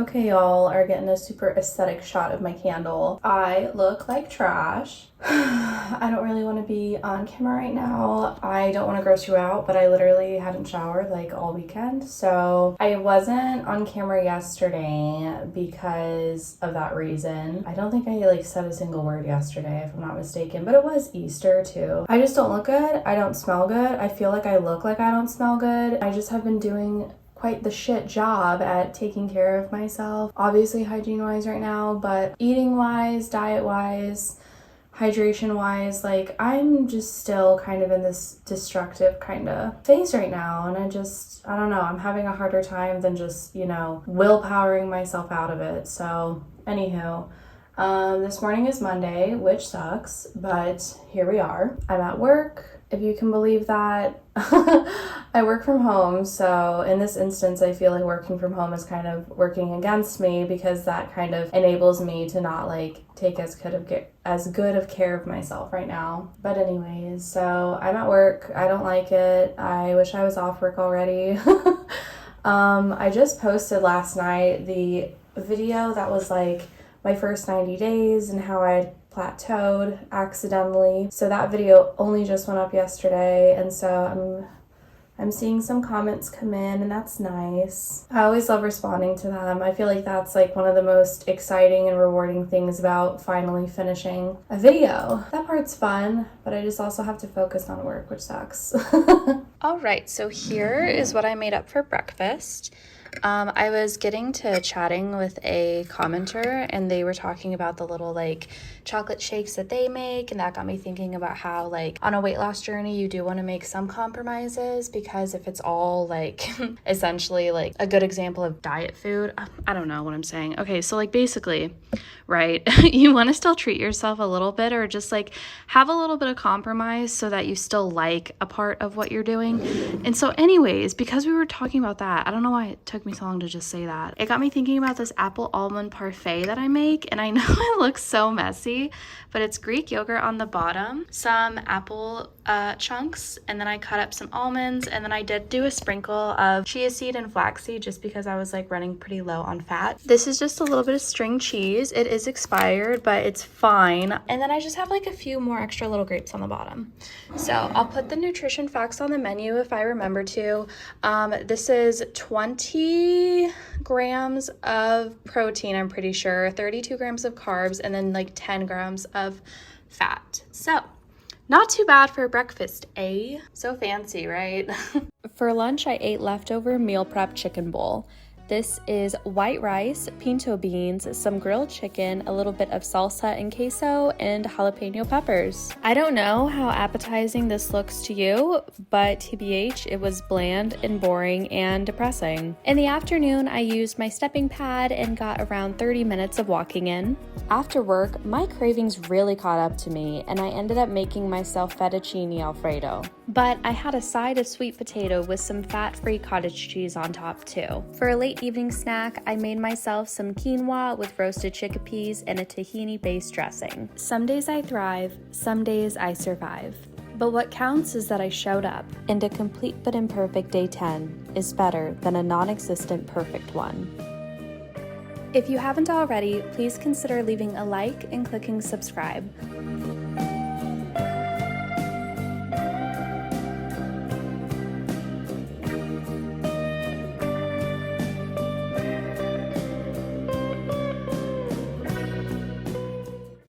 Okay, y'all are getting a super aesthetic shot of my candle. I look like trash. I don't really want to be on camera right now. I don't want to gross you out, but I literally hadn't showered like all weekend. So I wasn't on camera yesterday because of that reason. I don't think I like said a single word yesterday if I'm not mistaken, but it was Easter too. I just don't look good. I don't smell good. I feel like I look like I don't smell good. I just have been doing quite the shit job at taking care of myself. Obviously hygiene wise right now, but eating wise, diet wise, hydration wise, like I'm just still kind of in this destructive kind of phase right now. And I don't know, I'm having a harder time than just, willpowering myself out of it. So anywho, this morning is Monday, which sucks, but here we are. I'm at work. If you can believe that. I work from home, so in this instance I feel like working from home is kind of working against me because that kind of enables me to not like take as good of care of myself right now. But anyways, so I'm at work. I don't like it. I wish I was off work already. I just posted last night the video that was like my first 90 days and how I plateaued accidentally. So that video only just went up yesterday, and so I'm seeing some comments come in, and that's nice. I always love responding to them. I feel like that's like one of the most exciting and rewarding things about finally finishing a video. That part's fun, but I just also have to focus on work, which sucks. All right, so here is what I made up for breakfast. I was getting to chatting with a commenter, and they were talking about the little like chocolate shakes that they make, and that got me thinking about how like on a weight loss journey you do want to make some compromises, because if it's all like essentially like a good example of diet food, I don't know what I'm saying. Okay, so like basically, right, you want to still treat yourself a little bit, or just like have a little bit of compromise so that you still like a part of what you're doing. And so anyways, because we were talking about that, I don't know why it took me so long to just say that. It got me thinking about this apple almond parfait that I make, and I know it looks so messy, but it's Greek yogurt on the bottom, some apple chunks, and then I cut up some almonds, and then I did do a sprinkle of chia seed and flaxseed just because I was like running pretty low on fat. This is just a little bit of string cheese. It is expired, but it's fine. And then I just have like a few more extra little grapes on the bottom. So I'll put the nutrition facts on the menu if I remember to. This is 20 grams of protein, I'm pretty sure, 32 grams of carbs, and then like 10 grams of fat. So not too bad for breakfast, eh? So fancy, right? For lunch, I ate leftover meal prep chicken bowl. This is white rice, pinto beans, some grilled chicken, a little bit of salsa and queso, and jalapeno peppers. I don't know how appetizing this looks to you, but TBH, it was bland and boring and depressing. In the afternoon, I used my stepping pad and got around 30 minutes of walking in. After work, my cravings really caught up to me, and I ended up making myself fettuccine alfredo. But I had a side of sweet potato with some fat-free cottage cheese on top too. For a late evening snack, I made myself some quinoa with roasted chickpeas and a tahini-based dressing. Some days I thrive, some days I survive. But what counts is that I showed up, and a complete but imperfect day 10 is better than a non-existent perfect one. If you haven't already, please consider leaving a like and clicking subscribe.